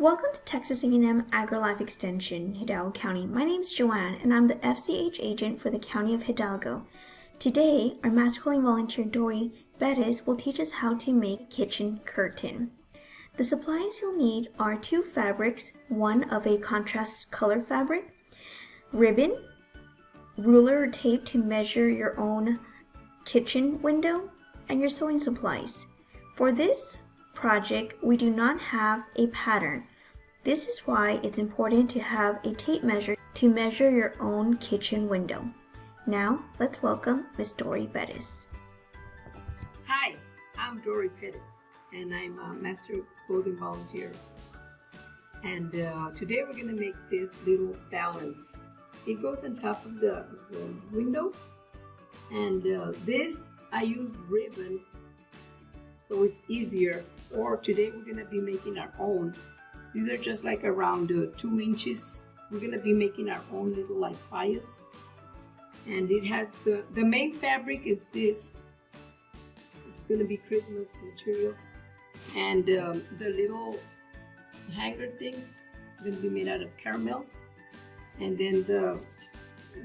Welcome to Texas A&M AgriLife Extension, Hidalgo County. My name is Joanne, and I'm the FCH agent for the County of Hidalgo. Today, our Master Calling volunteer Dori Perez will teach us how to make a kitchen curtain. The supplies you'll need are 2 fabrics, one of a contrast color fabric, ribbon, ruler or tape to measure your own kitchen window, and your sewing supplies. For this project, we do not have a pattern. This is why it's important to have a tape measure to measure your own kitchen window. Now, let's welcome Miss Dori Perez. Hi, I'm Dori Perez, and I'm a Master Clothing Volunteer. And today we're going to make this little balance. It goes on top of the window, and this I use ribbon so it's easier. Or today we're going to be making our own. These are just like around 2 inches. We're going to be making our own little like bias. And it has the main fabric is this. It's going to be Christmas material. And the little hanger things are going to be made out of caramel. And then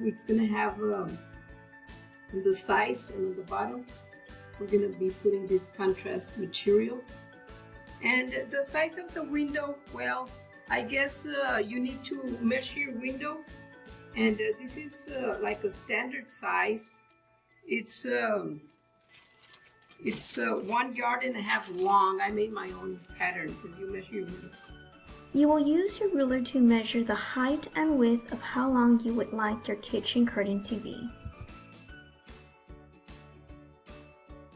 it's going to have on the sides and on the bottom, we're going to be putting this contrast material. And the size of the window, well, I guess you need to measure your window. And this is like a standard size. It's 1.5 yards long. I made my own pattern because you measure your window. You will use your ruler to measure the height and width of how long you would like your kitchen curtain to be.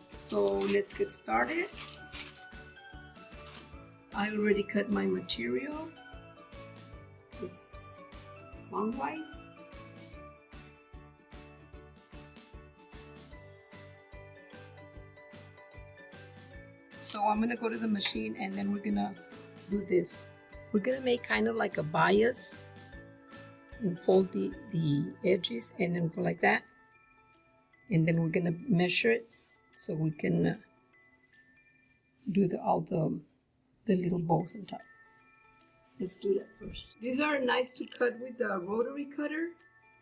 So let's get started. I already cut my material. It's longwise. So I'm gonna go to the machine and then we're gonna do this. We're gonna make kind of like a bias and fold the edges and then go like that. And then we're gonna measure it so we can do all the little bows on top. Let's do that first. These are nice to cut with a rotary cutter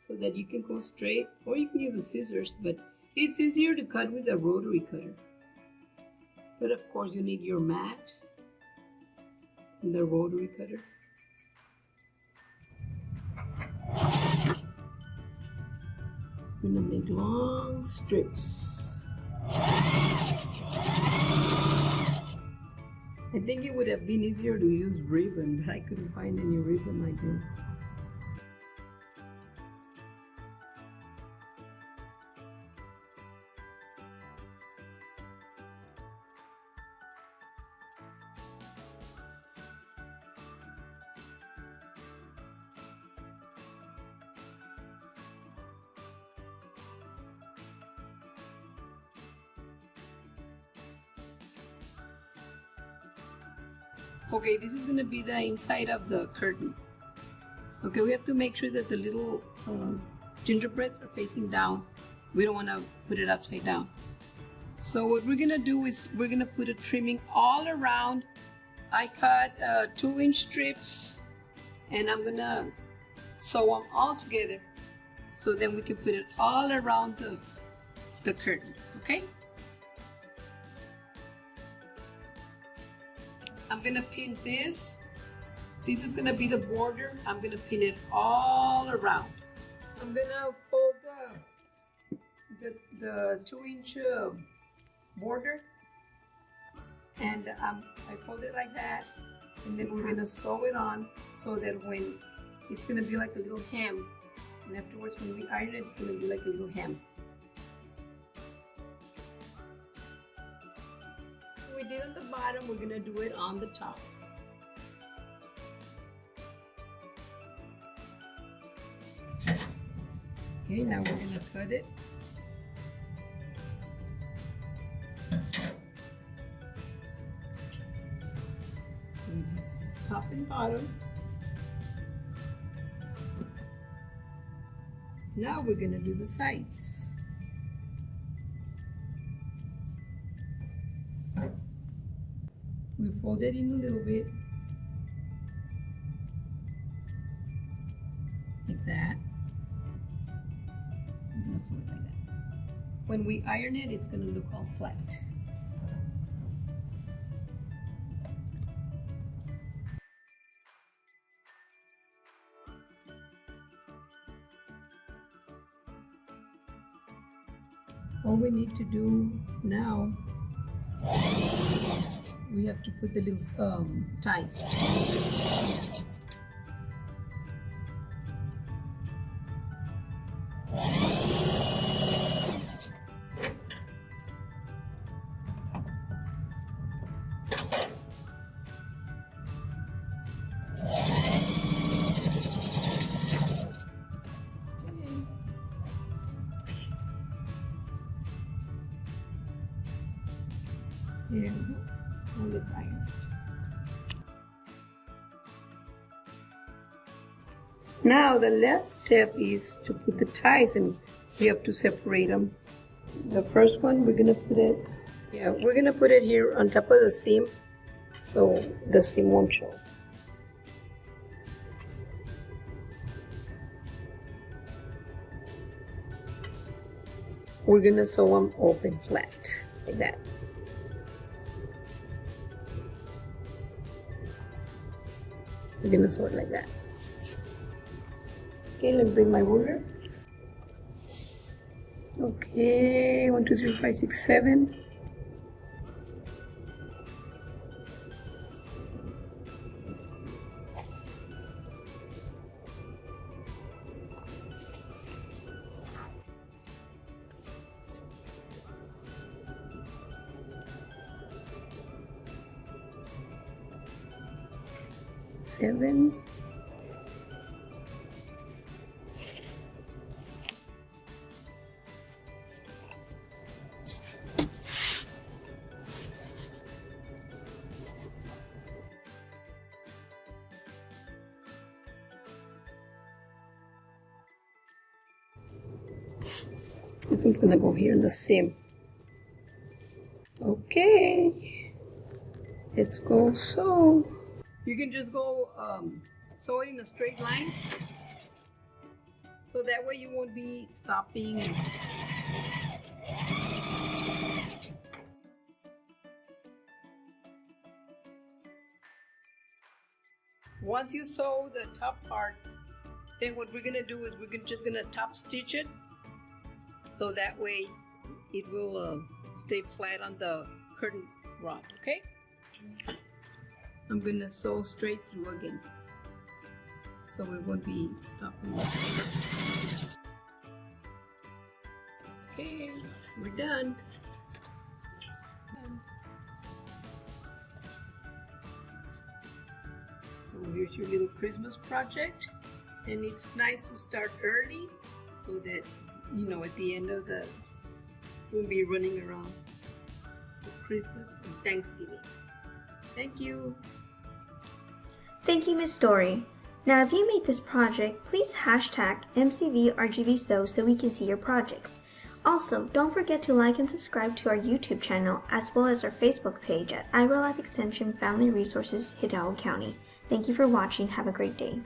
so that you can go straight, or you can use the scissors, but it's easier to cut with a rotary cutter. But of course you need your mat and the rotary cutter. I'm gonna make long strips. I think it would have been easier to use ribbon, but I couldn't find any ribbon like this. Okay, this is going to be the inside of the curtain. Okay, we have to make sure that the little gingerbreads are facing down. We don't want to put it upside down. So what we're going to do is we're going to put a trimming all around. I cut 2-inch strips and I'm going to sew them all together so then we can put it all around the curtain, okay? I'm gonna pin this. This is gonna be the border. I'm gonna pin it all around. I'm gonna fold the 2-inch border, and I fold it like that, and then we're gonna sew it on so that when it's gonna be like a little hem, and afterwards when we iron it, it's gonna be like a little hem. We did on the bottom, we're gonna do it on the top. Okay, now we're gonna cut it. So it has top and bottom. Now we're gonna do the sides. We fold it in a little bit like that. I'm gonna sew it like that. When we iron it, it's gonna look all flat. All we need to do now, we have to put the little ties. There we go. Now let's iron. Now the last step is to put the ties, and we have to separate them. The first one we're gonna put it, we're gonna put it here on top of the seam, so the seam won't show. We're gonna sew them open flat like that. We're gonna sew it like that. Okay, let me bring my ruler. Okay, 1, 2, 3, 4, 5, 6, 7. Seven. This one's gonna go here in the seam. Okay, let's go sew. You can just go sew it in a straight line, so that way you won't be stopping. Once you sew the top part, then what we're gonna do is we're just gonna top stitch it, so that way it will stay flat on the curtain rod. Okay, I'm gonna sew straight through again, so it won't be stopping. Okay, we're done. So here's your little Christmas project, and it's nice to start early so that, you know, at the end of the, we'll be running around for Christmas and Thanksgiving. Thank you. Thank you, Miss Dori. Now, if you made this project, please hashtag MCVRGVSew so we can see your projects. Also, don't forget to like and subscribe to our YouTube channel as well as our Facebook page at AgriLife Extension Family Resources, Hidalgo County. Thank you for watching. Have a great day.